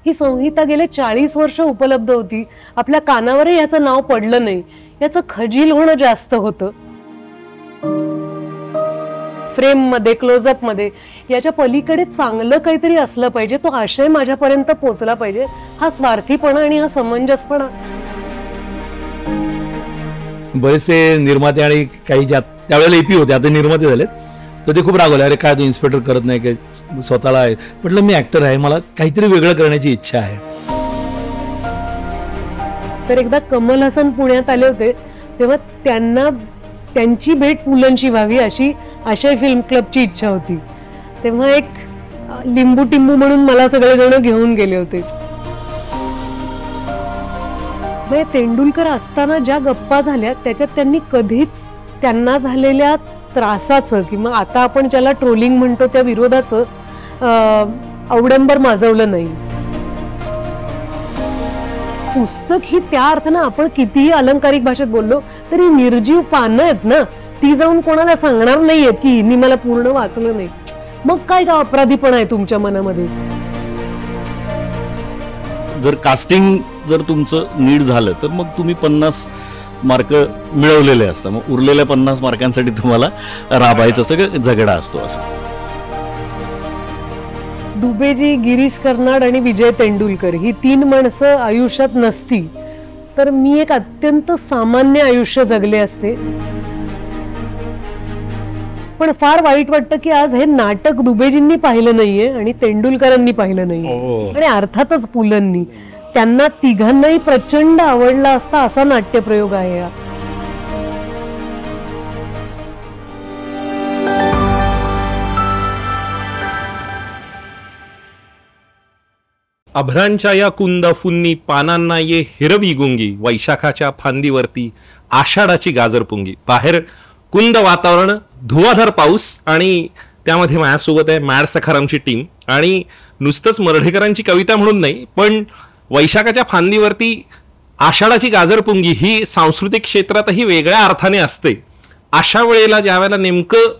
ही संहिता गेले 40 वर्ष उपलब्ध होती, आपल्या कानावरही याचं नाव पडलं नाही, याचं खजील होणं जास्त होतं. फ्रेम मध्ये, क्लोजअप मध्ये याच्या पलीकडे चांगलं काहीतरी असलं पाहिजे, तो आशय माझ्यापर्यंत पोहोचला पाहिजे. हा स्वार्थीपणा आणि हा समंजसपणा. बरेचसे निर्माते आणि काही ज्या त्यावेळेला एपी होते, आता निर्माते झालेत, तर ते खूप रागवले, अरे काय तू इन्स्पेक्टर करत नाही काय स्वतःला आहे. म्हटलं मी ऍक्टर आहे, मला काहीतरी वेगळं करण्याची इच्छा आहे. तर एकदा कमल हसन पुण्यात आले होते, तेव्हा त्यांना त्यांची भेट पुलंची व्हावी अशी आशय फिल्म क्लबची इच्छा होती. तेव्हा एक लिंबू टिंबू म्हणून मला सगळेजण घेऊन गेले होते. तेंडुलकर असताना ज्या गप्पा झाल्या त्याच्यात त्यांनी कधीच त्यांना झालेल्या त्रासाचं किंवा आता आपण ज्याला ट्रोलिंग म्हणतो त्या विरोधाचं अवडंबर माजवलं नाही. पुस्तक ही त्या अर्थानं आपण कितीही अलंकारिक भाषेत बोललो तरी निर्जीव पानं आहेत ना, ती जाऊन कोणाला सांगणार नाहीयेत की हिनी मला पूर्ण वाचलं नाही. मग काय का अपराधीपणा आहे तुमच्या मनामध्ये. जर कास्टिंग जर तुमचं नीट झालं तर मग तुम्ही 50 मार्क मिळवलेले असतात, मग उरलेल्या 50 मार्कांसाठी तुम्हाला राबायचं सगळं झगडा असतो. असं दुबेजी, गिरीश कर्नाड आणि विजय तेंडुलकर ही 3 माणसं आयुष्यात नसती तर मी एक अत्यंत सामान्य आयुष्य जगले असते. पण फार वाईट वाटतं की आज हे नाटक दुबेजींनी पाहिलं नाहीये आणि तेंडुलकरांनी पाहिलं नाहीये आणि अर्थातच पुलंनी. त्यांना तिघांनाही प्रचंड आवडला असता असा नाट्यप्रयोग आहे हा. अभ्रांच्या या कुंद फुन्नी पानांना ये हिरवी गुंगी, वैशाखाच्या फांदीवरती आषाढाची गाजरपुंगी. बाहेर कुंद वातावरण, धुवाधार पाऊस आणि त्यामध्ये माझ्यासोबत आहे मॅड सखारामची टीम. आणि नुसतंच मर्ढेकरांची कविता म्हणून नाही, पण वैशाखाच्या फांदीवरती आषाढाची गाजरपुंगी ही सांस्कृतिक क्षेत्रातही वेगळ्या अर्थाने असते. अशा वेळेला ज्या वेळेला नेमकं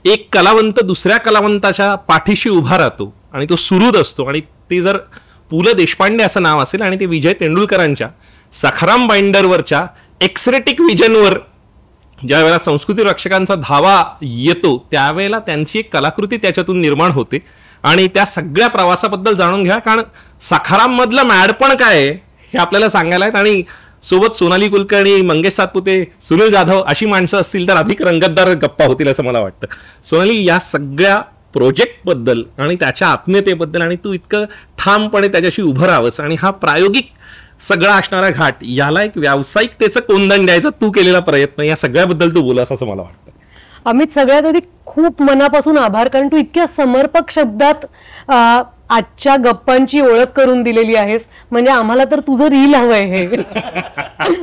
एक कलावंत दुसऱ्या कलावंताच्या पाठीशी उभा राहतो आणि तो सुहृद असतो, आणि ते जर पु ल देशपांडे असं नाव असेल आणि ते विजय तेंडुलकरांच्या सखाराम बाइंडरवरच्या एक्सरेटिक विजनवर ज्या वेळेला संस्कृती रक्षकांचा धावा येतो त्यावेळेला त्यांची एक कलाकृती त्याच्यातून निर्माण होते. आणि त्या सगळ्या प्रवासाबद्दल जाणून घ्या, कारण सखाराम मधलं मॅडपण काय आहे हे आपल्याला सांगायला आहेत. आणि सोबत सोनाली कुलकर्णी, मंगेश सातपुते, सुनील जाधव अशी माणसं असतील तर अधिक रंगतदार गप्पा होतील असं मला वाटतं. सोनाली, या सगळ्या प्रोजेक्ट बद्दल आणि त्याच्या आत्मीयतेबद्दल आणि तू इतकं ठामपणे त्याच्याशी उभं राहावंस आणि हा प्रायोगिक सगळा असणारा घाट याला एक व्यावसायिकतेचं कोंदण द्यायचा तू केलेला प्रयत्न, या सगळ्याबद्दल तू बोलास असं मला वाटतं. अमित, सगळ्यात आधी खूप मनापासून आभार, कारण तू इतक्या समर्पक शब्दात आजच्या गप्पांची ओळख करून दिलेली आहेस. म्हणजे आम्हाला तर तुझं रील हवंय हे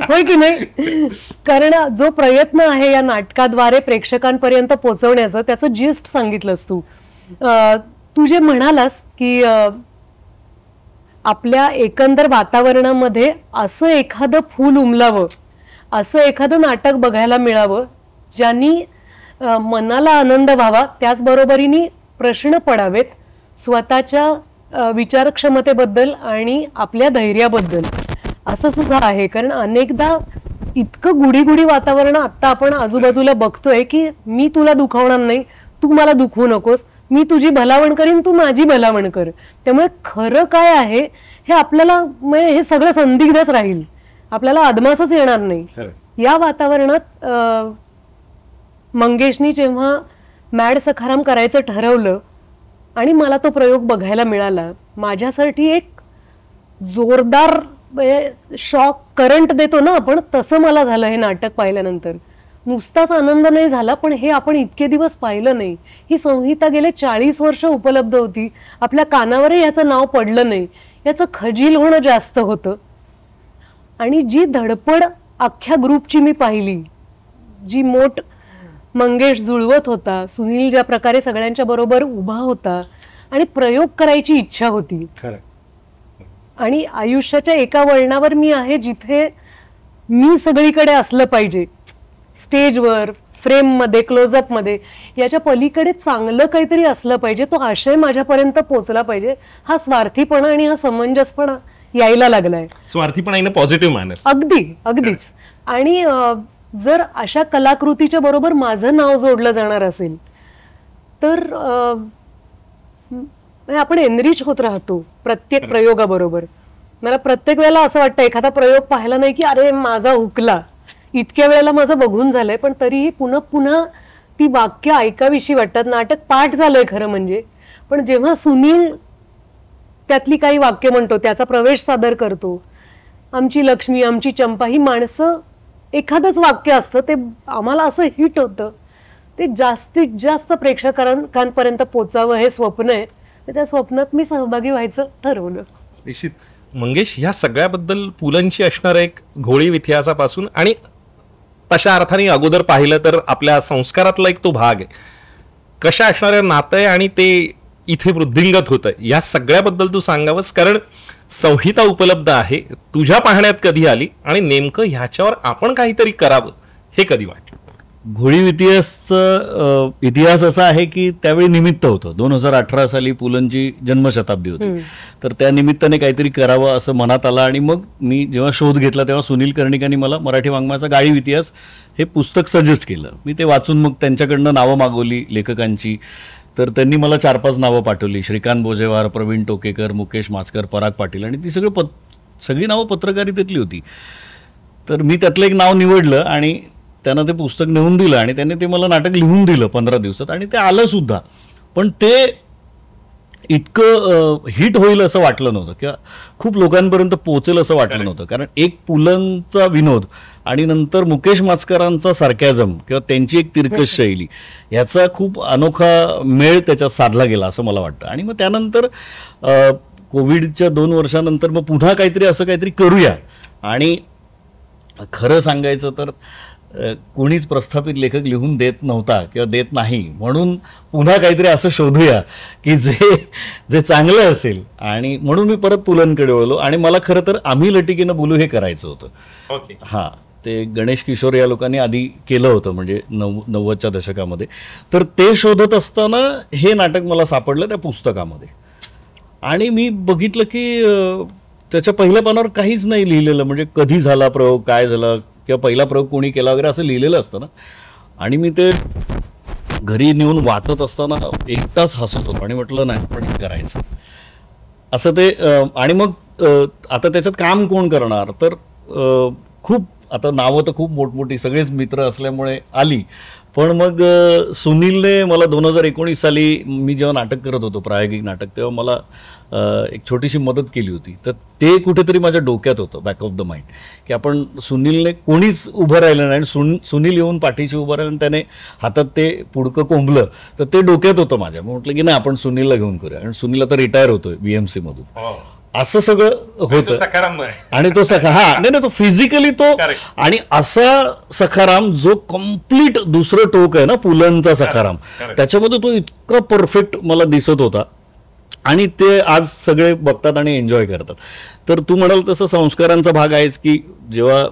होय की नाही. कारण जो प्रयत्न आहे या नाटकाद्वारे प्रेक्षकांपर्यंत पोहोचवण्याचं त्याचं जिस्ट सांगितलंस तू. तू जे म्हणालास की आपल्या एकंदर वातावरणामध्ये असं एखादं फूल उमलावं, असं एखादं नाटक बघायला मिळावं ज्यांनी मनाला आनंद व्हावा, त्याचबरोबरीने प्रश्न पडावेत स्वतःच्या विचारक्षमतेबद्दल आणि आपल्या धैर्याबद्दल, असं सुद्धा आहे. कारण अनेकदा इतकं गुढी वातावरण आता आपण आजूबाजूला बघतोय की मी तुला दुखावणार नाही, तू मला दुखवू नकोस, मी तुझी भलावण करीन, तू माझी भलावण कर. त्यामुळे खरं काय आहे हे आपल्याला हे सगळं संदिग्धच राहील, आपल्याला अदमासच येणार नाही. या वातावरणात मंगेशनी जेव्हा मॅड सखाराम करायचं ठरवलं आणि मला तो प्रयोग बघायला मिळाला, माझ्यासाठी एक जोरदार शॉक, करंट देतो ना आपण, तसं मला झालं हे नाटक पाहिल्यानंतर. नुसताच आनंद नाही झाला, पण हे आपण इतके दिवस पाहिलं नाही. ही संहिता गेले 40 वर्ष उपलब्ध होती, आपल्या कानावरही याचं नाव पडलं नाही, याचं खजील होणं जास्त होतं. आणि जी धडपड अख्ख्या ग्रुपची मी पाहिली, जी मोठ मंगेश जुळवत होता, सुनील ज्या प्रकारे सगळ्यांच्या बरोबर उभा होता आणि प्रयोग करायची इच्छा होती. आणि आयुष्याच्या एका वळणावर मी आहे जिथे मी सगळीकडे असलं पाहिजे, स्टेजवर, फ्रेममध्ये, क्लोजअपमध्ये, याच्या पलीकडे चांगलं काहीतरी असलं पाहिजे, तो आशय माझ्यापर्यंत पोहोचला पाहिजे, हा स्वार्थीपणा आणि हा समंजसपणा यायला लागलाय. स्वार्थीपणा इन अ पॉझिटिव्ह मॅनर. अगदीच. आणि जर अशा कलाकृतीच्या बरोबर माझं नाव जोडलं जाणार असेल तर आपण एनरिच होत राहतो प्रत्येक प्रयोगाबरोबर. मला प्रत्येक वेळेला असं वाटतं, एखादा प्रयोग पाहिला नाही की अरे माझा हुकला, इतक्या वेळेला माझं बघून झालंय, पण तरीही पुन्हा पुन्हा ती वाक्य ऐकावीशी वाटतात. नाटक पाठ झालंय खरं म्हणजे, पण जेव्हा सुनील त्यातली काही वाक्य म्हणतो, त्याचा प्रवेश सादर करतो, आमची लक्ष्मी, आमची चंपा, ही माणसं, एखादंच वाक्य असतं ते आम्हाला असं हिट होतं, ते जास्तीत जास्त प्रेक्षकांपर्यंत पोचावं हे स्वप्न आहे. त्या स्वप्नात मी सहभागी व्हायचं ठरवलं. निश्चित. मंगेश, ह्या सगळ्याबद्दल पुलंची असणारा एक घोळीव इतिहासापासून आणि तशा अर्थाने अगोदर पाहिलं तर आपल्या संस्कारातला एक तो भाग आहे, कशा असणाऱ्या नातं आहे आणि ते इथे वृद्धिंगत होतं, या सगळ्याबद्दल तू सांगावंस. कारण संहिता उपलब्ध आहे, तुझ्या पाहण्यात कधी आली आणि नेमकं ह्याच्यावर आपण काहीतरी करावं हे कधी वाटलं? घोळीव इतिहास असा आहे की त्यावेळी निमित्त होतं. 2018 साली पुलंची जन्मशताब्दी होती, तर त्या निमित्ताने काहीतरी करावं असं मनात आलं. आणि मग मी जेव्हा शोध घेतला तेव्हा सुनील कर्णिकांनी मला मराठी वाङ्मयाचा गाळीव इतिहास हे पुस्तक सजेस्ट केलं. मी ते वाचून मग त्यांच्याकडनं नावं मागवली लेखकांची. तर त्यांनी मला 4-5 नावं पाठवली. श्रीकांत बोजेवार, प्रवीण टोकेकर, मुकेश माचकर, पराग पाटील, आणि ती सगळी नावं पत्रकारितेतली होती. तर मी त्यातलं एक नाव निवडलं आणि त्यांना ते पुस्तक नेऊन दिलं आणि त्यांनी ते मला नाटक लिहून दिलं 15 दिवसात, आणि ते आलं सुद्धा. पण ते इतकं हिट होईल असं वाटलं नव्हतं किंवा खूप लोकांपर्यंत पोहोचेल असं वाटलं नव्हतं. कारण एक पुलंचा विनोद आणि नंतर मुकेश माचकरांचा सार्कॅझम किंवा त्यांची एक तिरकस शैली, याचा खूप अनोखा मेळ त्याच्यात साधला गेला असं मला वाटतं. आणि मग त्यानंतर कोविडच्या 2 वर्षानंतर मग पुन्हा काहीतरी असं काहीतरी करूया. आणि खरं सांगायचं तर कोणीच प्रस्थापित लेखक लिहून देत नव्हता किंवा देत नाही, म्हणून पुन्हा काहीतरी असं शोधूया की जे चांगलं असेल. आणि म्हणून मी परत पुलंकडे वळलो. आणि मला खरं तर आम्ही लटिकेनं बोलू हे करायचं होतं. हां, ते गणेश किशोर या लोकांनी आधी केलं होतं, म्हणजे 90च्या दशकामध्ये. तर ते शोधत असताना हे नाटक मला सापडलं त्या पुस्तकामध्ये. आणि मी बघितलं की त्याच्या पहिल्या पानावर काहीच नाही लिहिलेलं, म्हणजे कधी झाला प्रयोग, काय झालं, किंवा पहिला प्रयोग कोणी केला वगैरे असं लिहिलेलं असतं ना. आणि मी ते घरी नेऊन वाचत असताना एकटाच हसत होतो आणि म्हटलं नाही पण हे करायचं असं ते. आणि मग आता त्याच्यात काम कोण करणार, तर खूप आता नावं तर खूप मोठमोठी सगळेच मित्र असल्यामुळे आली. पण मग सुनीलने मला 2019 साली मी जेव्हा नाटक करत होतो, प्रायोगिक नाटक, तेव्हा मला एक छोटीशी मदत केली होती. तर ते कुठेतरी माझ्या डोक्यात होतं, बॅक ऑफ द माइंड, की आपण सुनीलने कोणीच उभं राहिलं नाही आणि सुनील येऊन पाठीशी उभं राहिलं आणि त्याने हातात ते पुडकं कोंबलं, तर ते डोक्यात होतं माझ्या. म्हटलं की नाही आपण सुनीलला घेऊन करूया. आणि सुनील आता रिटायर होतोय BMC मधून. असं सगळं होतं. आणि तो नाही तो फिजिकली तो, आणि असा सखाराम जो कम्प्लीट दुसरं टोक आहे ना पुलंचा सखाराम, त्याच्यामध्ये तो इतका परफेक्ट मला दिसत होता. आणि ते आज सगळे बघतात आणि एन्जॉय करतात. तर तू म्हणाल तसं संस्कारांचा भाग आहेच की जेव्हा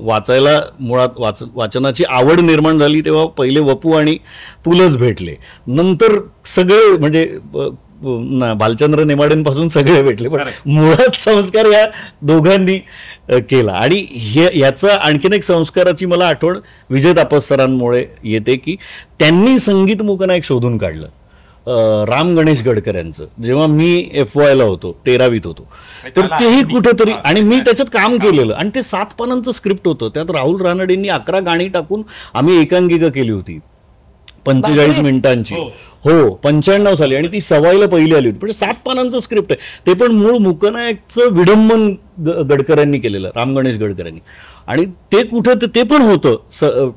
वाचायला मुळात वाचनाची आवड निर्माण झाली तेव्हा पहिले वपू आणि पुलंच भेटले. नंतर सगळे म्हणजे भालचंद्र नेमाडेंपासून सगळे भेटले, पण मुळात संस्कार या दोघांनी केला. आणि याचा आणखीन एक संस्काराची मला आठवण विजय तापस सरांमुळे येते की त्यांनी संगीत मूकनायक शोधून काढलं राम गणेश गडकर यांचं, जेव्हा मी FYला होतो, 13वीत होतो. तर तेही कुठेतरी, आणि मी त्याच्यात काम केलेलं. आणि ते 7 पानांचं स्क्रिप्ट होतं. त्यात राहुल रानडेंनी 11 गाणी टाकून आम्ही एकांकिका केली होती 45 मिनिटांची. हो, 95 साली. आणि ती सवाईला पहिली आली होती. पण 7 पानांचं स्क्रिप्ट आहे ते, पण मूळ मूकनायकचं विडंबन गडकरांनी केलेलं, राम गणेश गडकरांनी. आणि ते कुठं ते पण होतं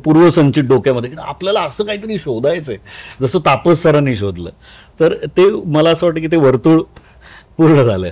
पूर्वसंचित डोक्यामध्ये, आपल्याला असं काहीतरी शोधायचंय, जसं तापस सरांनी शोधलं. तर ते मला असं वाटतं की ते वर्तुळ पूर्ण झालं.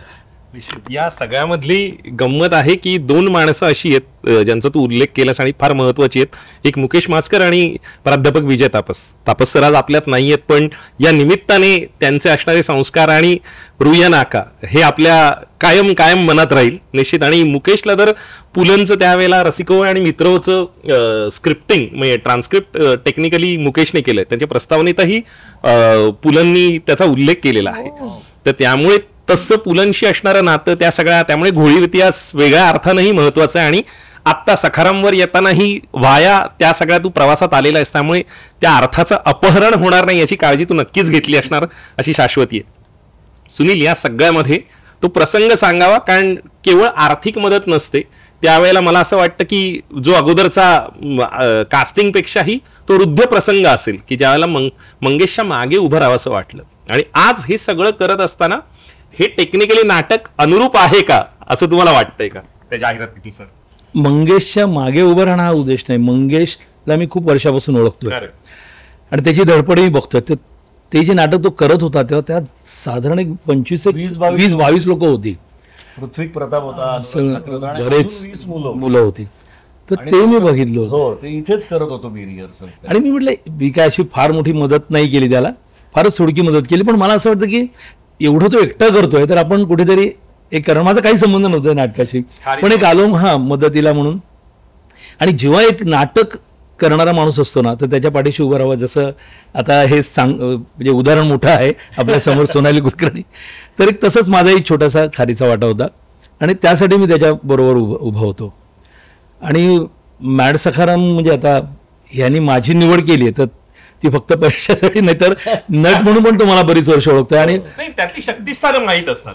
या सगळ्यामधली गंमत आहे की दोन माणसं अशी आहेत ज्यांचा तू उल्लेख केलास आणि फार महत्वाची आहेत. एक मुकेश माचकर आणि प्राध्यापक विजय तापस. तापस सर आज आपल्यात नाही आहेत, पण या निमित्ताने त्यांचे असणारे संस्कार आणि रुया नाका हे आपल्या कायम कायम मनात राहील निश्चित. आणि मुकेशला तर पुलंचं त्यावेळेला रसिको आणि मित्रवचं स्क्रिप्टिंग म्हणजे ट्रान्स्क्रिप्ट टेक्निकली मुकेशने केलंय. त्यांच्या प्रस्तावनेतही पुलंनी त्याचा उल्लेख केलेला आहे. तर त्यामुळे तसं पुलंशी असणारं नातं त्या सगळ्या, त्यामुळे घोळीव इतिहास वेगळ्या अर्थानंही महत्वाचा आहे. आणि आत्ता सखारामवर येतानाही वाया त्या सगळ्या तू प्रवासात आलेला आहेस, त्यामुळे त्या अर्थाचं अपहरण होणार नाही याची काळजी तू नक्कीच घेतली असणार अशी शाश्वती आहे. सुनील, या सगळ्यामध्ये तो प्रसंग सांगावा, कारण केवळ आर्थिक मदत नसते. त्यावेळेला मला असं वाटतं की जो अगोदरचा कास्टिंगपेक्षाही तो वृद्ध प्रसंग असेल की ज्यावेळेला मंगेशच्या मागे उभं राहावं असं वाटलं. आणि आज हे सगळं करत असताना हे टेक्निकली नाटक अनुरूप आहे का असं तुम्हाला वाटतंय का त्या जाहिरातीनुसार? मंगेशच्या मागे उभं राहणं हा उद्देश नाही. मंगेशला मी खूप वर्षापासून ओळखतोय आणि त्याची धडपडही बघतोय. ते जे नाटक तो करत होता तेव्हा त्यात साधारण 25-22 लोक होती. पृथ्वी प्रताप होता, बरेच मुलं होती. तर ते मी बघितलं हो, ते इथेच करत होतो मी रिहर्सल. आणि मी म्हटलं मी काय अशी फार मोठी मदत नाही केली त्याला, फारच थोडकी मदत केली. पण मला असं वाटतं की एवढं तो एकटा करतोय तर आपण कुठेतरी एक कारण, माझा काही संबंध नव्हता नाटकाशी, पण एक आलो मदतीला म्हणून. आणि जेव्हा एक नाटक करणारा माणूस असतो ना तर त्याच्या पाठीशी उभं राहावं. जसं आता हे म्हणजे उदाहरण मोठं आहे आपल्या समोर सोनाली कुलकर्णी, तर एक तसंच माझा एक छोटासा खारीचा वाटा होता आणि त्यासाठी मी त्याच्याबरोबर उभा होतो. आणि मॅड सखाराम म्हणजे आता यांनी माझी निवड केली आहे तर ती फक्त पैशासाठी नाही तर नट म्हणून पण तो मला बरीच वर्ष ओळखतोय. आणि त्यातली शक्तिस्थानं माहीत असतात.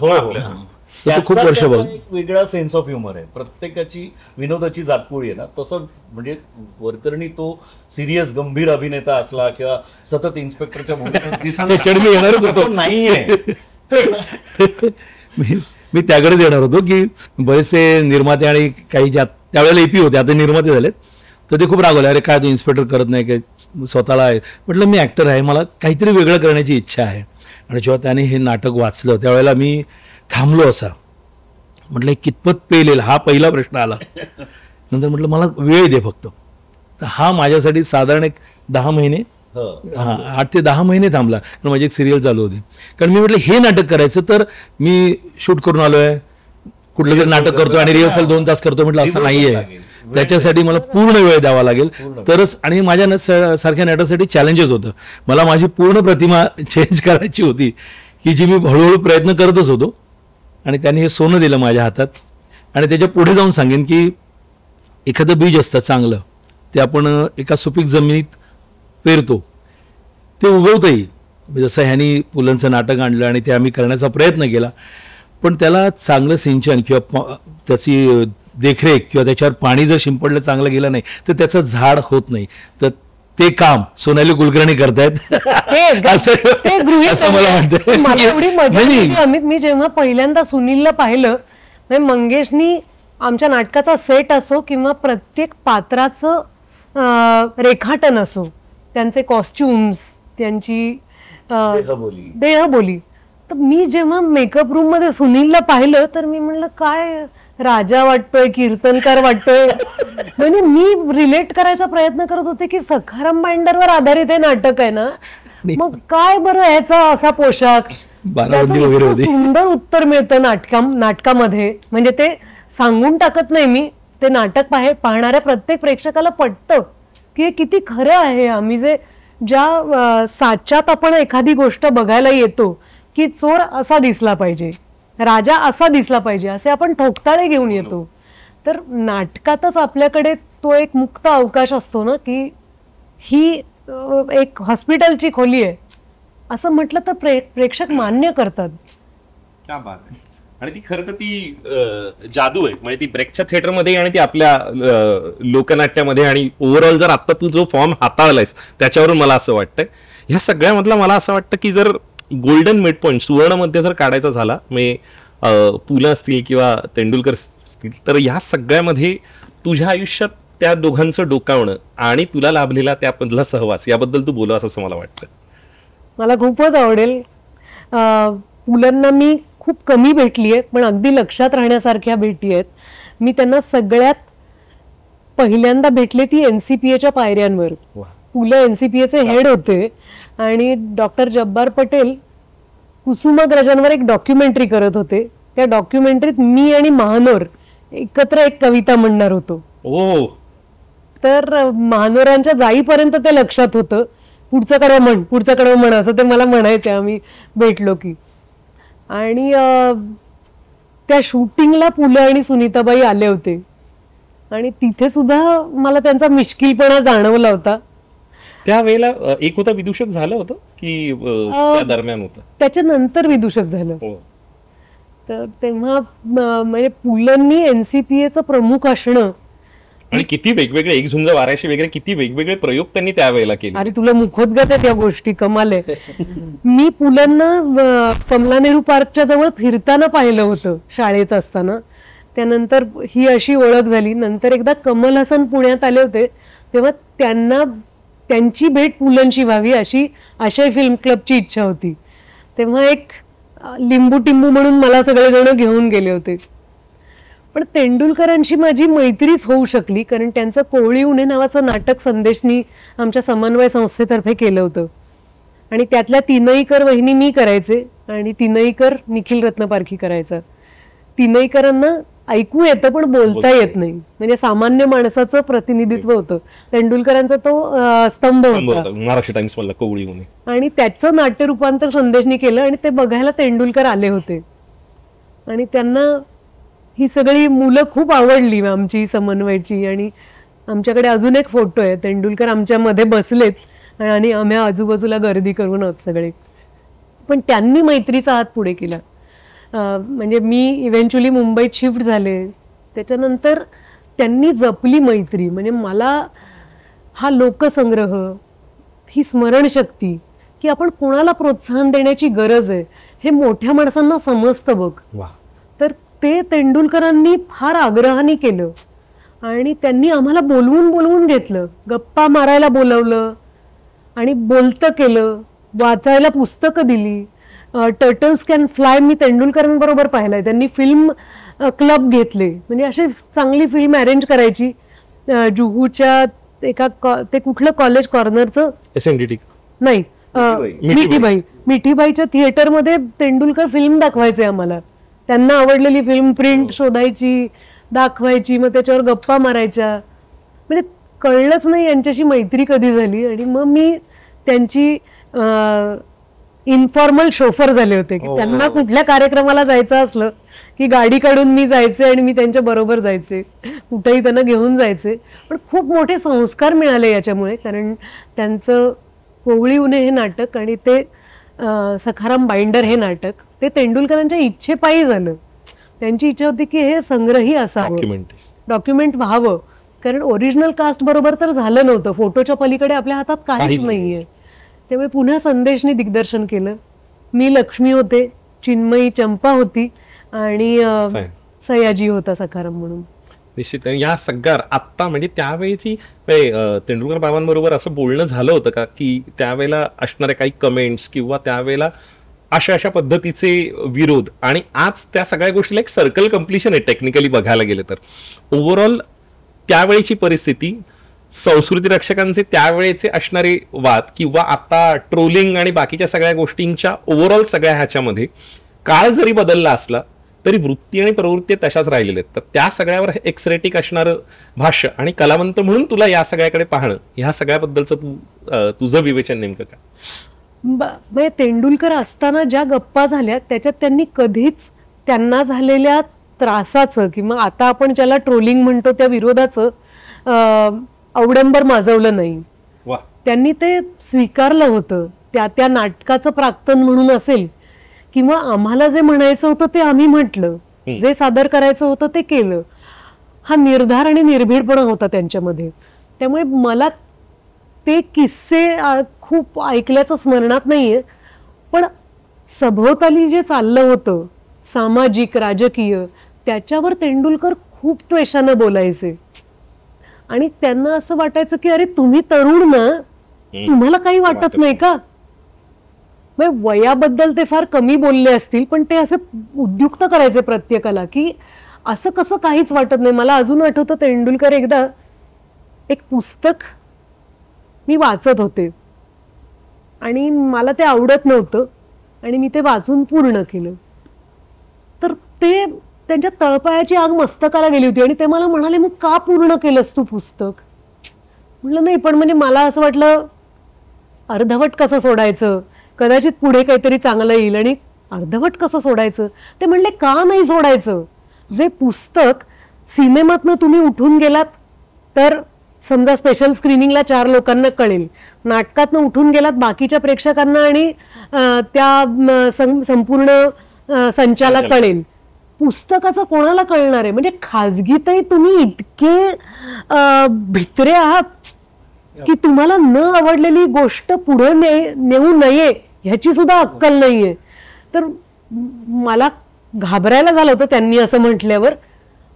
खूप वर्ष बघ, एक वेगळा सेन्स ऑफ ह्युमर आहे. प्रत्येकाची विनोदाची जातपोळी आहे ना, तसं म्हणजे वरकरणी तो सिरियस गंभीर अभिनेता असला किंवा सतत इन्स्पेक्टरच्या भूमिकेत येणारच होतो नाहीये. मी त्याकडेच येणार होतो की बरेचसे निर्माते आणि काही ज्या त्यावेळेला एपी होते आता निर्माते झालेत तर ते खूप रागवले, अरे काय तू इन्स्पेक्टर करत नाही काय स्वतःला आहे. म्हटलं मी ॲक्टर आहे, मला काहीतरी वेगळं करण्याची इच्छा आहे. आणि जेव्हा त्याने हे नाटक वाचलं त्यावेळेला मी थांबलो असा, म्हटलं कितपत पेलेल हा पहिला प्रश्न आला. नंतर म्हटलं मला वेळ दे फक्त. तर हा माझ्यासाठी साधारण एक 10 महिने 8 ते 10 महिने थांबला, कारण माझी एक सिरियल चालू होती. कारण मी म्हटलं हे नाटक करायचं तर मी शूट करून आलोय, कुठलं तरी नाटक करतो आणि रिहर्सल 2 तास करतो, म्हटलं असं नाहीये. त्याच्यासाठी मला पूर्ण वेळ द्यावा लागेल तरच. आणि माझ्या सारख्या नटासाठी चॅलेंजेस होतं. मला माझी पूर्ण प्रतिमा चेंज करायची होती की जी मी हळूहळू प्रयत्न करतच होतो. आणि त्यांनी हे सोनं दिलं माझ्या हातात. आणि त्याच्या पुढे जाऊन सांगेन की एखादं बीज असतं चांगलं, ते आपण एका सुपीक जमिनीत पेरतो, ते उगवतंही. जसं ह्यांनी पुलंचं नाटक आणलं आणि ते आम्ही करण्याचा प्रयत्न केला, पण त्याला चांगलं सिंचन किंवा त्याची देखरेख किंवा त्याच्यावर पाणी जर शिंपडलं चांगलं गेलं नाही तर त्याचं झाड होत नाही. तर ते काम सोनाली कुलकर्णी करतायत असं मला वाटतं. अमित, मी जेव्हा पहिल्यांदा सुनीलला पाहिलं, मंगेशनी आमच्या नाटकाचा सेट असो किंवा प्रत्येक पात्राचं रेखाटन असो, त्यांचे कॉस्ट्युम्स, त्यांची देहबोली, तर मी जेव्हा मेकअप रूम मध्ये सुनीलला पाहिलं तर मी म्हणलं काय राजा वाटतोय, कीर्तनकार वाटतोय. म्हणजे मी रिलेट करायचा प्रयत्न करत होते की सखाराम बाइंडरवर आधारित हे नाटक आहे ना, मग काय बरं ह्याचा असा पोशाख, सुंदर उत्तर मिळतं नाटकामध्ये. म्हणजे ते सांगून टाकत नाही मी, ते नाटक पाहणाऱ्या प्रत्येक प्रेक्षकाला पटतं की हे किती खरं आहे. आम्ही ज्या साच्यात आपण एखादी गोष्ट बघायला येतो की चोर असा दिसला पाहिजे, राजा असा दिसला पाहिजे, असे आपण ठोकताळे घेऊन येतो. तर नाटकातच आपल्याकडे तो एक मुक्त अवकाश असतो ना की ही एक हॉस्पिटलची खोली आहे असं म्हटलं तर प्रेक्षक मान्य करतात. क्या बात आहे. आणि ती खरं तर ती जादू आहे. म्हणजे ती ब्रेकच्या थिएटरमध्ये आणि ती आपल्या लोकनाट्यामध्ये आणि ओव्हरऑल जर आता तू जो फॉर्म हाताळलायस त्याच्यावरून मला असं वाटतंय ह्या सगळ्यामधला मला असं वाटतं की जर गोल्डन मिड पॉईंट सुवर्ण मध्य जर काढायचा झाला, म्हणजे पुलं असतील किंवा तेंडुलकर असतील, तर ह्या सगळ्यामध्ये तुझ्या आयुष्यात त्या दोघांचं डोकावणं आणि तुला लाभलेला त्यामधला सहवास याबद्दल तू बोलावंस असं मला वाटतं. मला खूपच आवडेल. पुलंना मी खूप कमी भेटली आहे, पण अगदी लक्षात राहण्यासारख्या भेटी आहेत. मी त्यांना सगळ्यात पहिल्यांदा भेटले ती NCPAच्या पायऱ्यांवर. पु ल NCPAचे हेड होते आणि डॉक्टर जब्बार पटेल कुसुमाग्रजांवर एक डॉक्युमेंटरी करत होते. त्या डॉक्युमेंटरीत मी आणि महानोर एकत्र एक कविता म्हणणार होतो. ओ, तर महानोरांच्या जाईपर्यंत ते लक्षात होतं. पुढचं कडवं म्हण असं ते मला म्हणायचे आम्ही भेटलो की. आणि त्या शूटिंगला पु ल आणि सुनीताबाई आले होते आणि तिथे सुद्धा मला त्यांचा मिश्किलपणा जाणवला होता. त्यावेळेला एक होता विदूषक झालं होतं की त्या दरम्यान होतं? त्याच्यानंतर विदूषक झालं. हो. तर तेव्हा म्हणजे पुलंनी NCPAचं प्रमुख असणं. आणि किती वेगवेगळे एक झुंज वाऱ्याशी वगैरे किती वेगवेगळे प्रयोग त्यांनी त्यावेळेला केले. अरे तुला मुखोद्गत आहे त्या गोष्टी, कमाल आहे. मी पुलंना कमला नेहरू पार्कच्या जवळ फिरताना पाहिलं होतं शाळेत असताना. त्यानंतर ही अशी ओळख झाली. नंतर एकदा कमल हसन पुण्यात आले होते तेव्हा त्यांची भेट पुलंशी व्हावी अशी आशय फिल्म क्लबची इच्छा होती. तेव्हा एक लिंबू टिंबू म्हणून मला सगळेजण घेऊन गेले होते. पण तेंडुलकरांशी माझी मैत्रीच होऊ शकली कारण त्यांचं कोवळी उन्हे नावाचं नाटक संदेशनी आमच्या समन्वय संस्थेतर्फे केलं होतं आणि त्यातल्या तीनईकर वहिनी मी करायचे आणि तीनईकर निखिल रत्नपारखी करायचा. तीनईकरांना ऐकू येतं पण बोलता येत नाही, म्हणजे सामान्य माणसाचं प्रतिनिधित्व होतं. तेंडुलकरांचा तो स्तंभ होता. महाराष्ट्र टाइम्स मधला कोवळी उन्हे. आणि त्याचं नाट्य रूपांतर संदेशनी केलं आणि ते बघायला तेंडुलकर आले होते आणि त्यांना ही सगळी मुलं खूप आवडली आमची समन्वयची. आणि आमच्याकडे अजून एक फोटो आहे, तेंडुलकर आमच्या मध्ये बसलेत आणि आम्ही आजूबाजूला गर्दी करून आहोत सगळे. पण त्यांनी मैत्रीचा हात पुढे केला. म्हणजे मी इव्हेंच्युअली मुंबईत शिफ्ट झाले त्याच्यानंतर त्यांनी जपली मैत्री. म्हणजे मला हा लोकसंग्रह, ही स्मरणशक्ती की आपण कोणाला प्रोत्साहन देण्याची गरज आहे हे मोठ्या माणसांना समजतं बघ. तर ते तेंडुलकरांनी फार आग्रहाने केलं आणि त्यांनी आम्हाला बोलवून घेतलं, गप्पा मारायला बोलवलं आणि बोलतं केलं, वाचायला पुस्तकं दिली. टर्टल्स कॅन फ्लाय मी तेंडुलकरांबरोबर पाहिलाय. त्यांनी फिल्म क्लब घेतले, म्हणजे अशी चांगली फिल्म अरेंज करायची. जुहूच्या एका ते कुठलं कॉलेज कॉर्नरचं SNDT नाही, मिठीबाईच्या थिएटरमध्ये तेंडुलकर फिल्म दाखवायचे आम्हाला. त्यांना आवडलेली फिल्म प्रिंट शोधायची, दाखवायची, मग त्याच्यावर गप्पा मारायच्या. म्हणजे कळलंच नाही यांच्याशी मैत्री कधी झाली. आणि मग मी त्यांची इन्फॉर्मल शोफर झाले होते की त्यांना कुठल्या कार्यक्रमाला जायचं असलं की गाडी काढून मी जायचे आणि मी त्यांच्या बरोबर जायचे, कुठेही त्यांना घेऊन जायचे. पण खूप मोठे संस्कार मिळाले याच्यामुळे, कारण त्यांचं कोवळी उन्हे हे नाटक आणि ते सखाराम बाइंडर हे नाटक ते तेंडुलकरांच्या इच्छेपायी झालं. त्यांची इच्छा होती की हे संग्रही असावं, डॉक्युमेंट व्हावं, कारण ओरिजिनल कास्ट बरोबर तर झालं नव्हतं. फोटोच्या पलीकडे आपल्या हातात काहीच नाहीये. त्यामुळे पुन्हा संदेशनी दिग्दर्शन केलं. मी लक्ष्मी होते, चिन्मयी चंपा होती आणि सयाजी होता सखाराम म्हणून. निश्चित. या सगळ्या आत्ता म्हणजे त्यावेळीची तेंडुलकर बाबांबरोबर असं बोलणं झालं होतं का की त्यावेळेला असणाऱ्या काही कमेंट्स किंवा त्यावेळेला अशा पद्धतीचे विरोध आणि आज त्या सगळ्या गोष्टीला एक सर्कल कम्प्लिशन आहे टेक्निकली बघायला गेलं तर. ओव्हरऑल त्यावेळीची परिस्थिती, संस्कृती रक्षकांचे त्यावेळेचे असणारे वाद किंवा आता ट्रोलिंग आणि बाकीच्या सगळ्या गोष्टींच्या ओव्हरऑल सगळ्या ह्याच्यामध्ये काळ जरी बदलला असला तरी वृत्ती आणि प्रवृत्ती तशाच राहिलेल्या आहेत. तर त्या सगळ्यावर एक्सरेटिक असणारं भाष्य आणि कलावंत म्हणून तुला या सगळ्याकडे पाहणं, ह्या सगळ्याबद्दलचं तुझं विवेचन नेमकं काय? म्हणजे तेंडुलकर असताना ज्या गप्पा झाल्या त्याच्यात त्यांनी कधीच त्यांना झालेल्या त्रासाचं किंवा आता आपण ज्याला ट्रोलिंग म्हणतो त्या विरोधाचं अवडंबर माजवलं नाही. त्यांनी ते स्वीकारलं होतं. त्या नाटकाचं प्राक्तन म्हणून असेल किंवा आम्हाला जे म्हणायचं होतं ते आम्ही म्हटलं, जे सादर करायचं होतं ते केलं. हा निर्धार आणि निर्भीडपणा होता त्यांच्यामध्ये. त्यामुळे मला ते किस्से खूप ऐकल्याचं स्मरणात नाहीये, पण सभोवताली जे चाललं होतं सामाजिक राजकीय त्याच्यावर तेंडुलकर खूप त्वेषानं बोलायचे आणि त्यांना असं वाटायचं की अरे तुम्ही तरुण ना, तुम्हाला काही वाटत नाही का? म्हणजे वयाबद्दल ते फार कमी बोलले असतील, पण ते असं उद्युक्त करायचे प्रत्येकाला की असं कसं काहीच वाटत नाही. मला अजून आठवतं तेंडुलकर एकदा एक पुस्तक मी वाचत होते आणि मला ते आवडत नव्हतं आणि मी ते वाचून पूर्ण केलं. तर ते त्यांच्या तळपायाची आग मस्तकाला गेली होती आणि ते मला म्हणाले, मग का पूर्ण केलंस तू पुस्तक? म्हटलं नाही, पण म्हणजे मला असं वाटलं अर्धवट कसं सोडायचं, कदाचित पुढे काहीतरी चांगलं येईल आणि अर्धवट कसं सोडायचं. ते म्हणले का नाही सोडायचं, जे पुस्तक सिनेमातनं तुम्ही उठून गेलात तर समजा स्पेशल स्क्रीनिंगला 4 लोकांना कळेल, नाटकातनं उठून गेलात बाकीच्या प्रेक्षकांना आणि त्या संपूर्ण संचाला कळेल, पुस्तकाचं कोणाला कळणार आहे. म्हणजे खाजगीतही तुम्ही इतके भित्रे आहात की तुम्हाला न आवडलेली गोष्ट पुढे नेऊ नये ह्याची सुद्धा अक्कल नाहीये. तर मला घाबरायला झालं होतं त्यांनी असं म्हटल्यावर,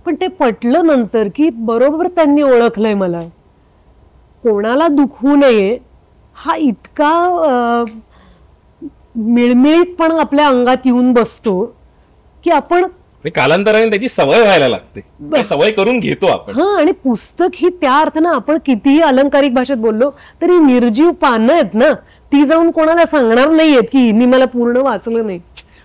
पण ते पटलं नंतर की बरोबर त्यांनी ओळखलंय मला. कोणाला दुखवू नये हा इतका मिळमिळीतपणा आपल्या अंगात येऊन बसतो की आपण कालांतराने त्याची सवय व्हायला लागते, सवय करून घेतो आपण. हा, आणि पुस्तक ही त्या अर्थानं आपण कितीही अलंकारिक भाषेत बोललो तरी निर्जीव पानं आहेत ना, ती जाऊन कोणाला सांगणार नाहीयेत की मी मला पूर्ण वाचलं नाही.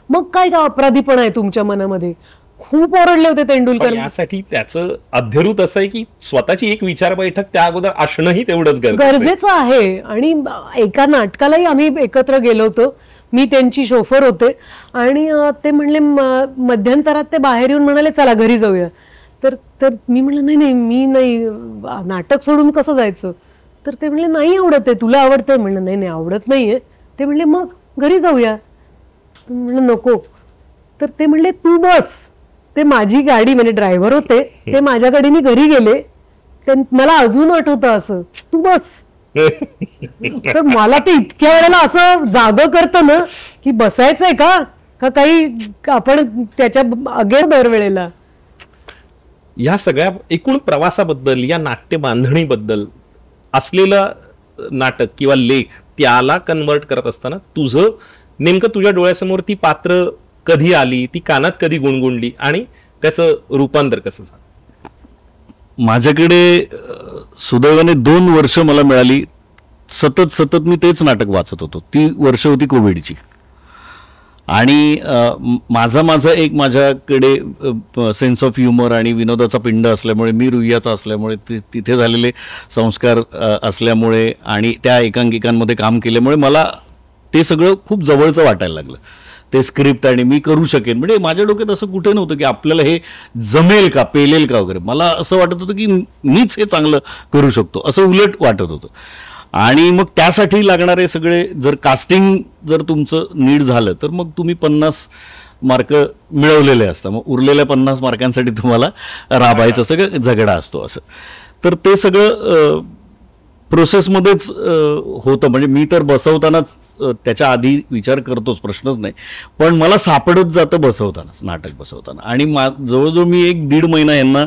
मग काय अपराधीपणा आहे तुमच्या मनामध्ये. खूप ओरडले होते तेंडुलकर. यासाठी त्याचं अध्यरूत असं आहे की स्वतःची एक विचार बैठक त्या अगोदर असणंही तेवढंच गरजेचं आहे. आणि एका नाटकालाही आम्ही एकत्र गेलो होतो, मी त्यांची शोफर होते आणि ते म्हणले मध्यंतरात ते बाहेर येऊन म्हणाले चला घरी जाऊया. तर मी म्हणलं नाही नाही मी नाही, नाटक सोडून कसं जायचं. तर ते म्हणले नाही आवडत आहे, तुला आवडतंय. म्हणलं नाही नाही आवडत नाहीये. ते म्हणले मग घरी जाऊया. म्हणलं नको. तर ते म्हणले तू बस. ते माझी गाडी, म्हणजे ड्रायव्हर होते, ते माझ्या गाडीने घरी गेले. मला अजून आठवतं असं, तू बस. तर मला ते इतक्या वेळेला असं जागं करतं ना की बसायचंय का काही आपण त्याच्या अगे दरवेळेला. या सगळ्या एकूण प्रवासाबद्दल, या नाट्य बांधणीबद्दल असलेलं नाटक किंवा लेख त्याला कन्वर्ट करत असताना तुझं नेमकं तुझ्या डोळ्यासमोर ती पात्र कधी आली, ती कानात कधी गुणगुणली आणि त्याचं रूपांतर कसं झालं? माझ्याकडे सुदैवाने 2 वर्ष मला मिळाली. सतत मी तेच नाटक वाचत होतो. ती वर्ष होती कोविडची. आणि माझा एक माझ्याकडे सेन्स ऑफ ह्युमर आणि विनोदाचा पिंड असल्यामुळे, मी रुईयाचा असल्यामुळे, तिथे झालेले संस्कार असल्यामुळे आणि त्या एकांकिकांमध्ये काम केल्यामुळे मला ते सगळं खूप जवळचं वाटायला लागलं. ते स्क्रिप्ट आणि मी करू शकेन. म्हणजे माझ्या डोक्यात असं कुठे नव्हतं की आपल्याला हे जमेल का, पेलेल का वगैरे. मला असं वाटत होतं की मीच हे चांगलं करू शकतो, असं उलट वाटत होतं. आणि मग त्यासाठी लागणारे सगळे, जर कास्टिंग जर तुमचं नीट झालं तर मग तुम्ही 50 मार्क मिळवलेले असतात. मग उरलेल्या 50 मार्कांसाठी तुम्हाला राबायचं सगळं झगडा असतो असं. तर ते सगळं प्रोसेसमध्येच होतं. म्हणजे मी तर बसवतानाच त्याच्या आधी विचार करतोच, प्रश्नच नाही. पण मला सापडत जातं बसवतानाच, नाटक बसवताना. आणि जवळजवळ मी 1-1.5 महिना यांना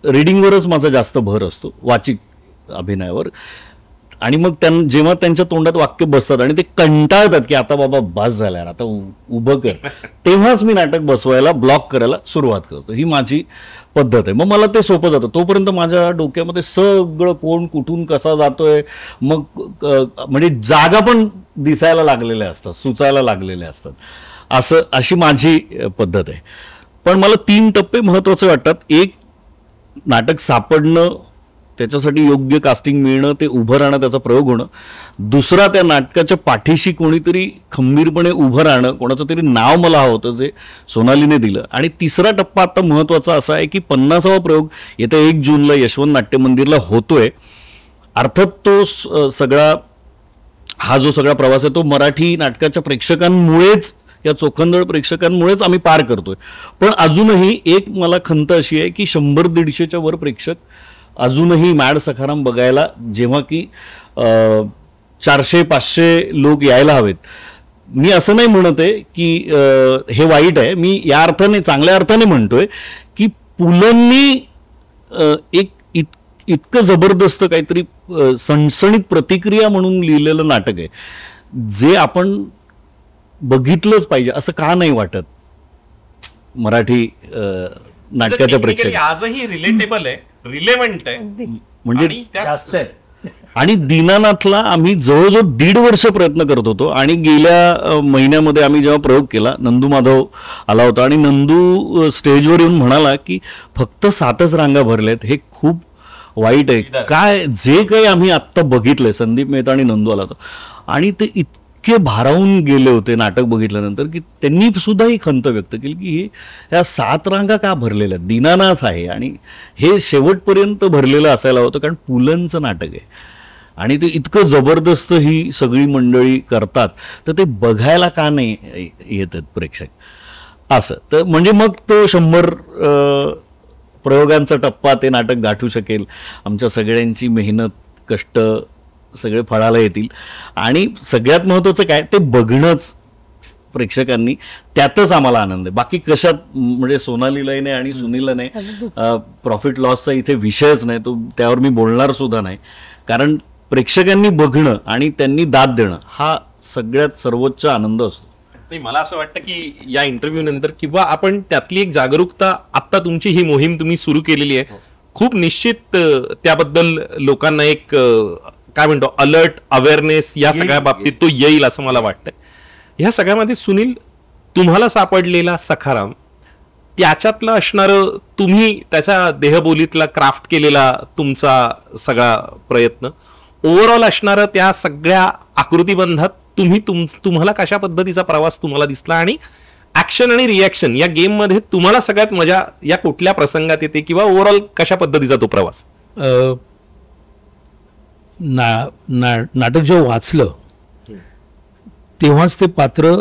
रिडिंगवरच माझा जास्त भर असतो, वाचिक अभिनयावर. आणि मग जेव्हा त्यांच्या तोंडात वाक्य बसतात आणि ते कंटाळतात की आता बाबा बस झाल्या, आता उभं कर, तेव्हाच मी नाटक बसवायला, ब्लॉक करायला सुरुवात करतो. ही माझी पद्धत आहे. मग मला ते सोपं जातं. तोपर्यंत माझ्या डोक्यामध्ये सगळं कोण कुठून कसा जातोय, मग म्हणजे जागा पण दिसायला लागलेल्या असतात, सुचायला लागलेल्या असतात. अशी माझी पद्धत आहे. पण मला 3 टप्पे महत्त्वाचे वाटतात. एक, नाटक सापडणं, त्याच्यासाठी योग्य कास्टिंग मिळणं, ते उभं राहणं, त्याचा प्रयोग होणं. दुसरा, त्या नाटकाच्या पाठीशी कोणीतरी खंबीरपणे उभं राहणं, कोणाचं तरी नाव मला हवं होतं जे सोनालीने दिलं. आणि तिसरा टप्पा आता महत्त्वाचा असा आहे की 50वा प्रयोग येत्या 1 जूनला यशवंत नाट्य मंदिरला होतोय. अर्थात तो सगळा हा जो सगळा प्रवास आहे तो मराठी नाटकाच्या प्रेक्षकांमुळेच, या चोखंदळ प्रेक्षकांमुळेच आम्ही पार करतोय. पण अजूनही एक मला खंत अशी आहे की 100-150च्या वर प्रेक्षक अजूनही मॅड सखाराम बघायला, जेव्हा की 400-500 लोक यायला हवेत. मी असं नाही म्हणत आहे की हे वाईट आहे. मी या अर्थाने, चांगल्या अर्थाने म्हणतोय की पुलंनी एक इतकं जबरदस्त काहीतरी सणसणीत प्रतिक्रिया म्हणून लिहिलेलं नाटक आहे जे आपण बघितलंच पाहिजे असं का नाही वाटत मराठी नाटकाच्या प्रेक्षक? आजही रिलेटेबल आहे, रिलेव्हंट आहे, म्हणजे आणि त्या- जास्त आहे. आणि दीनानाथला आम्ही जवळजवळ 1.5 वर्ष प्रयत्न करत होतो आणि गेल्या महिन्यामध्ये आम्ही जेव्हा प्रयोग केला, नंदू माधव आला होता आणि नंदू स्टेजवर येऊन म्हणाला की फक्त 7च रांगा भरल्यात, हे खूप वाईट आहे. काय जे काही आम्ही आत्ता बघितलंय, संदीप मेहता आणि नंदू आला होता आणि ते इतके भारावून गेले होते नाटक बघितल्यानंतर की त्यांनी सुद्धा ही खंत व्यक्त केली की ह्या 7 रांगा का भरलेल्या आहेत? दीनानाथ आहे आणि हे शेवटपर्यंत भरलेलं असायला होतं, कारण पुलंचं नाटक आहे आणि ते इतकं जबरदस्त ही सगळी मंडळी करतात, तर ते बघायला का नाही येतात प्रेक्षक असं. तर म्हणजे मग तो 100 प्रयोगांचा टप्पा ते नाटक गाठू शकेल. आमच्या सगळ्यांची मेहनत, कष्ट सगळे फळाला येतील आणि सगळ्यात महत्त्वाचं काय, ते बघणंच प्रेक्षकांनी, त्यातच आम्हाला आनंद आहे. बाकी कशात, म्हणजे सोनालीलाही नाही आणि सुनीलला नाही, प्रॉफिट लॉसचा इथे विषयच नाही, तो त्यावर मी बोलणार सुद्धा नाही. कारण प्रेक्षकांनी बघणं आणि त्यांनी दाद देणं हा सगळ्यात सर्वोच्च आनंद असतो. नाही, मला असं वाटतं की या इंटरव्ह्यू नंतर किंवा आपण त्यातली एक जागरूकता, आता तुमची ही मोहीम तुम्ही सुरू केलेली आहे, खूप निश्चित त्याबद्दल लोकांना एक काय म्हणतो अलर्ट, अवेअरनेस या सगळ्या बाबतीत तो येईल असं मला वाटतंय. ह्या सगळ्यामध्ये सुनील, तुम्हाला सापडलेला सखाराम, त्याच्यातलं असणारं तुम्ही त्याच्या देहबोलीतला क्राफ्ट केलेला तुमचा सगळा प्रयत्न, ओव्हरऑल असणारं त्या सगळ्या आकृतीबंधात तुम्हाला कशा पद्धतीचा प्रवास तुम्हाला दिसला आणि ऍक्शन आणि रिॲक्शन या गेम मध्ये तुम्हाला सगळ्यात मजा या कुठल्या प्रसंगात येते किंवा ओव्हरऑल कशा पद्धतीचा तो प्रवास? नाटक जेव्हा वाचलं तेव्हाच ते पात्र,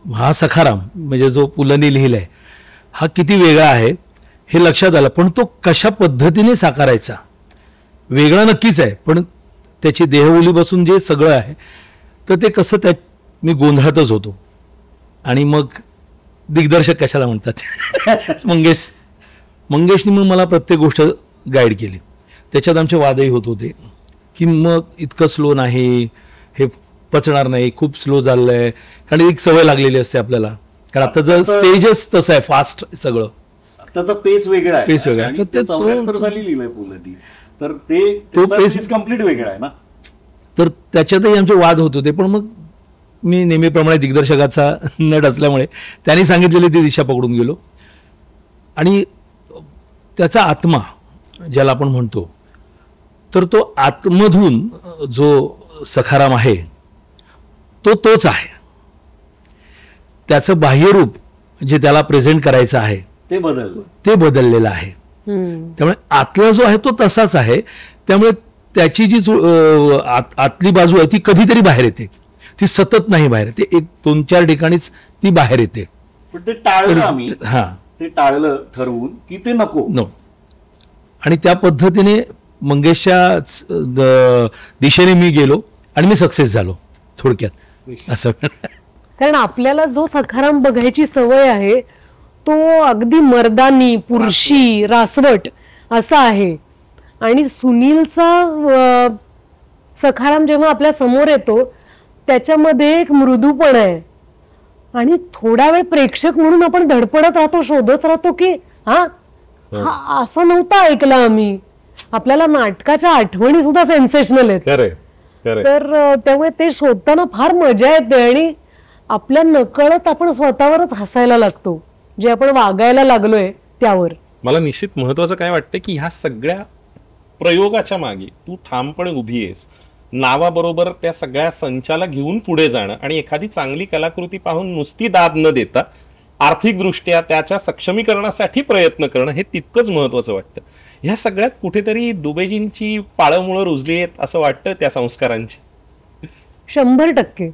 हा सखाराम म्हणजे जो पुलंनी लिहिलाय, हा किती वेगळा आहे हे लक्षात आलं. पण तो कशा पद्धतीने साकारायचा, वेगळा नक्कीच आहे, पण त्याची देहबोलीपासून जे सगळं आहे तर ते कसं, त्या मी गोंधळातच होतो. आणि मग दिग्दर्शक कशाला म्हणतात मंगेशनी मग मला प्रत्येक गोष्ट गाईड केली. त्याच्यात आमचे वादही होत होते की मग इतकं स्लो नाही, हे पचणार नाही, खूप स्लो चाललंय, कारण एक सवय लागलेली असते आपल्याला, कारण आताचं स्टेजच तसं आहे, फास्ट सगळं, त्याचा पेस वेगळा आहे, पेस वेगळा आहे. तर ते 74 साली लिहिलंय पुलंनी, तर तो पेस कम्प्लीट वेगळा आहे ना. तर त्याच्यातही आमचे वाद होत होते. पण मग मी नेहमीप्रमाणे दिग्दर्शकाचा नट असल्यामुळे त्यांनी सांगितलेली ती दिशा पकडून गेलो आणि त्याचा आत्मा ज्याला आपण म्हणतो, तर तो आतमधून जो सखाराम आहे तो तोच आहे. त्याचं बाह्यरूप जे त्याला प्रेझेंट करायचं आहे ते बदललेलं आहे. त्यामुळे आतला जो आहे तो तसाच आहे. त्यामुळे त्याची जी आतली बाजू आहे ती कधीतरी बाहेर येते, ती सतत नाही बाहेर येते, 1-2-4 ठिकाणीच ती बाहेर येते. पण ते टाळलं आम्ही, हा, ते टाळलं ठरवून की ते नको. आणि त्या पद्धतीने मंगेशच्या दिशेने मी गेलो आणि मी सक्सेस झालो थोडक्यात असं. कारण आपल्याला जो सखाराम बघायची सवय आहे तो अगदी मर्दानी, पुरुषी, रासवट असा आहे. आणि सुनीलचा सखाराम जेव्हा आपल्या समोर येतो त्याच्यामध्ये एक मृदूपण आहे आणि थोडा वेळ प्रेक्षक म्हणून आपण धडपडत राहतो, शोधत राहतो की हा असं नव्हतं ऐकलं आम्ही. आपल्याला नाटकाच्या आठवणी सुद्धा सेन्सेशनल आहेत. तर त्यामुळे ते शोधताना फार मजा येते आणि आपल्या नकळत आपण स्वतःवरच हसायला लागतो, जे आपण वागायला लागलोय त्यावर. मला निश्चित महत्वाचं काय वाटतं की ह्या सगळ्या प्रयोगाच्या मागे तू ठामपणे उभी आहेस, नावाबरोबर त्या सगळ्या संचाला घेऊन पुढे जाणं आणि एखादी चांगली कलाकृती पाहून नुसती दाद न देता आर्थिकदृष्ट्या त्याच्या सक्षमीकरणासाठी प्रयत्न करणं हे तितकंच महत्वाचं वाटतं. ह्या सगळ्यात कुठेतरी दुबेजींची पाळंमुळं रुजली आहेत असं वाटतं त्या संस्कारांची. 100%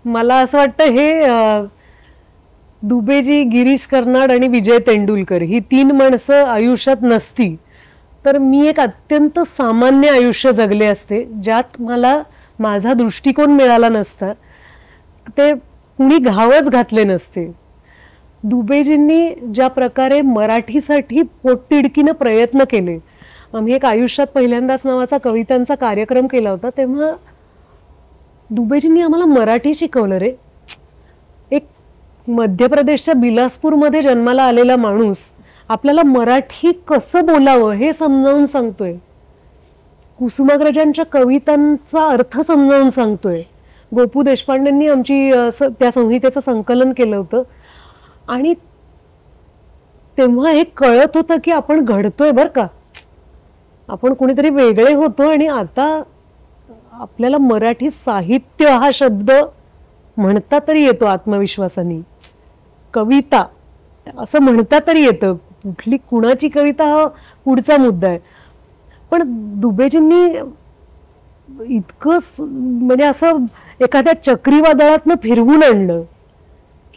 मला असं वाटतं हे दुबेजी, गिरीश कर्नाड आणि विजय तेंडुलकर ही 3 माणसं आयुष्यात नसती तर मी एक अत्यंत सामान्य आयुष्य जगले असते, ज्यात मला माझा दृष्टिकोन मिळाला नसता, ते कुणी घावच घातले नसते. दुबेजींनी ज्या प्रकारे मराठीसाठी पोटतिडकीनं प्रयत्न केले, आम्ही एक आयुष्यात पहिल्यांदाच नावाचा कवितांचा कार्यक्रम केला होता, तेव्हा दुबेजींनी आम्हाला मराठी शिकवलं रे. एक मध्य प्रदेशच्या बिलासपूरमध्ये जन्माला आलेला माणूस आपल्याला मराठी कसं बोलावं हे समजावून सांगतोय. कुसुमाग्रजांच्या कवितांचा अर्थ समजावून सांगतोय. गोपू देशपांडेंनी आमची त्या संहितेचं संकलन केलं होतं आणि तेव्हा हे कळत होतं की आपण घडतोय बरं का, आपण कुणीतरी वेगळे होतो. आणि आता आपल्याला मराठी साहित्य हा शब्द म्हणता तरी येतो आत्मविश्वासाने. कविता असं म्हणता तरी येतं. कुठली कुणाची कविता हा पुढचा मुद्दा आहे. पण दुबेजींनी इतकं म्हणजे असं एखाद्या चक्रीवादळातनं फिरवून आणलं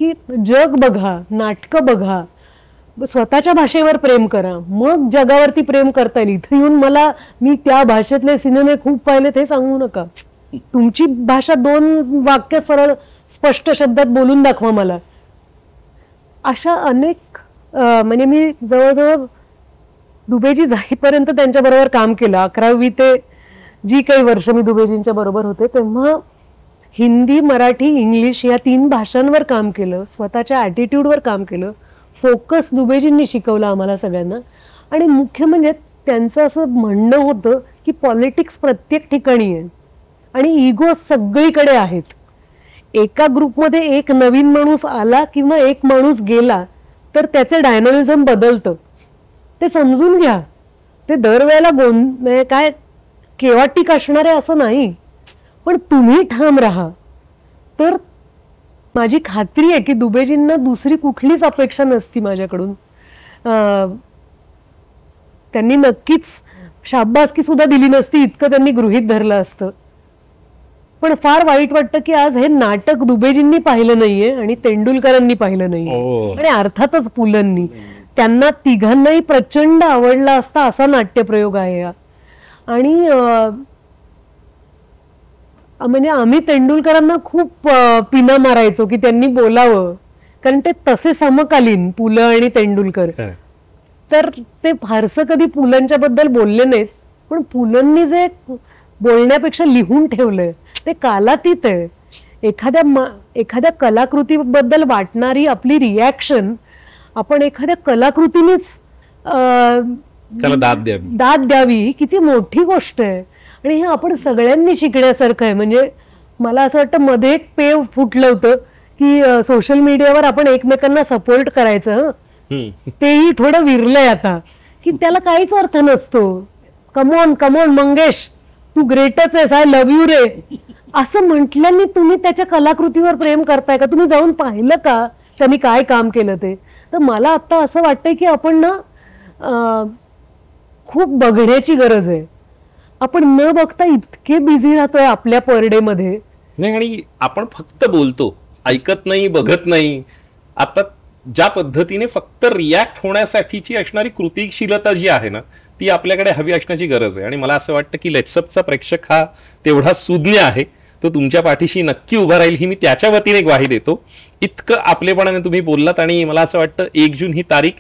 की जग बघा, नाटकं बघा, स्वतःच्या भाषेवर प्रेम करा, मग जगावरती प्रेम करता येईल. इथे येऊन मला मी त्या भाषेतले सिनेमे खूप पाहिलेत हे सांगू नका. तुमची भाषा 2 वाक्य सरळ स्पष्ट शब्दात बोलून दाखवा मला. अशा अनेक म्हणजे मी जवळजवळ दुबेजी जाईपर्यंत त्यांच्याबरोबर काम केलं. 11वी ते जी काही वर्ष मी दुबेजींच्या बरोबर होते तेव्हा हिंदी, मराठी, इंग्लिश या 3 भाषांवर काम केलं. स्वतःच्या ॲटिट्यूडवर काम केलं. फोकस दुबेजींनी शिकवला आम्हाला सगळ्यांना. आणि मुख्य म्हणजे त्यांचं असं म्हणणं होतं की पॉलिटिक्स प्रत्येक ठिकाणी आहे आणि इगो सगळीकडे आहेत. एका ग्रुपमध्ये एक नवीन माणूस आला किंवा एक माणूस गेला तर त्याचे डायनामिझम बदलतं. ते समजून घ्या. ते दरवेळेला काय केवाटिक असणारे असं नाही, पण तुम्ही ठाम राहा. तर माझी खात्री आहे की दुबेजींना दुसरी कुठलीच अपेक्षा नसती माझ्याकडून. त्यांनी नक्कीच शाबासकी सुद्धा दिली नसती, इतकं त्यांनी गृहीत धरलं असतं. पण फार वाईट वाटतं की आज हे नाटक दुबेजींनी पाहिलं नाहीये आणि तेंडुलकरांनी पाहिलं नाहीये आणि अर्थातच पुलंनी. त्यांना तिघांनाही प्रचंड आवडला असता असा नाट्यप्रयोग आहे हा. आणि म्हणजे आम्ही तेंडुलकरांना खूप पिना मारायचो की त्यांनी बोलावं, कारण ते तसे समकालीन पुलं आणि तेंडुलकर. तर ते फारसं कधी पुलंच्या बद्दल बोलले नाहीत, पण पुलंनी जे बोलण्यापेक्षा लिहून ठेवलंय ते कालातीत आहे. एखाद्या कलाकृतीबद्दल वाटणारी आपली रिॲक्शन आपण एखाद्या कलाकृतीनेच दाद द्यावी ही किती मोठी गोष्ट आहे. आणि हे आपण सगळ्यांनी शिकण्यासारखं आहे. म्हणजे मला असं वाटतं मध्ये एक पेव फुटलं होतं की सोशल मीडियावर आपण एकमेकांना सपोर्ट करायचं, तेही थोडं विरलंय आता की त्याला काहीच अर्थ नसतो. कमॉन कमॉन मंगेश, तू ग्रेटच आहेस, आय लव्ह यू रे, असं म्हटल्याने तुम्ही त्याच्या कलाकृतीवर प्रेम करताय का? तुम्ही जाऊन पाहिलं का त्यांनी काय काम केलं ते? तर मला आता असं वाटतंय की आपण ना खूप बघण्याची गरज आहे. आपण न बघता इतके बिझी राहतोय आपल्या पर डे मध्ये. नाही, आणि आपण फक्त बोलतो, ऐकत नाही, बघत नाही. आता ज्या पद्धतीने फक्त रिॲक्ट होण्यासाठीची असणारी कृतिशीलता जी आहे ना, ती आपल्याकडे हवी असण्याची गरज आहे. आणि मला असं वाटतं की लेट्सअपचा प्रेक्षक हा तेवढा सुज्ञ आहे, तो तुमच्या पाठीशी नक्की उभा राहील ही मी त्याच्या वतीने ग्वाही देतो. इतकं आपलेपणाने तुम्ही बोललात. आणि मला असं वाटतं 1 जून ही तारीख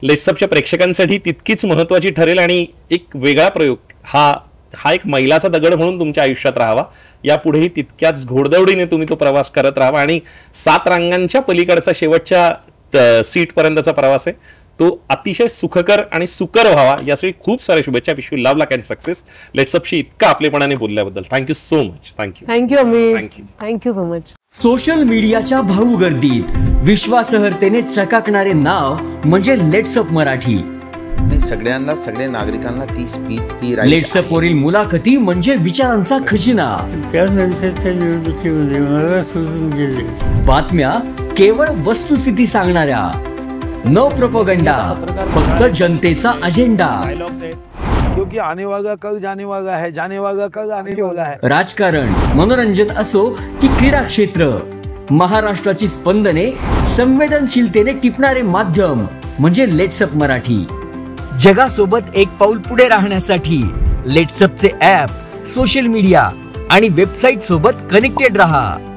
लेट्सअपच्या प्रेक्षकांसाठी तितकीच महत्वाची ठरेल. आणि एक वेगळा प्रयोग हा एक मैलाचा दगड म्हणून तुमच्या आयुष्यात राहावा. यापुढेही तितक्याच घोडदौडीने तुम्ही तो प्रवास करत राहावा. आणि 7 रांगांच्या पलीकडचा शेवटच्या सीट पर्यंतचा प्रवास आहे तो अतिशय सुखकर आणि सुकर व्हावा. यासाठी खूप साऱ्या शुभेच्छा. Wish you love luck and success. लेट्सअपशी इतका आपलेपणाने बोलल्याबद्दल thank you so much. Thank you Amit, thank you so much. Social मीडियाच्या भाऊ गर्दीत विश्वासार्हतेने चकाकणारे नाव म्हणजे लेट्सअप मराठी. सगळ्यांना, सगळ्या नागरिकांना ती स्पीच, ती लेट्सअप वरील मुलाखती म्हणजे विचारांचा खजिना. त्यानंतरच्या निवडणुकीमध्ये मला सोडून गेले. बातम्या केवळ वस्तुस्थिती सांगणाऱ्या, न प्रोपोगंडा, फक्त जनतेचा अजेंडा. क्योंकि आने वाला कल जाने वाला है, जाने वाला कल आने वाला है. राजकारण, मनोरंजन असो की क्रीडा क्षेत्र, महाराष्ट्राची स्पंदने संवेदनशीलतेने टिपणारे माध्यम म्हणजे लेट्सअप मराठी. जगासोबत एक पाऊल पुढे राहण्यासाठी लेट्सअपचे ॲप, सोशल मीडिया आणि वेबसाईट सोबत कनेक्टेड रहा.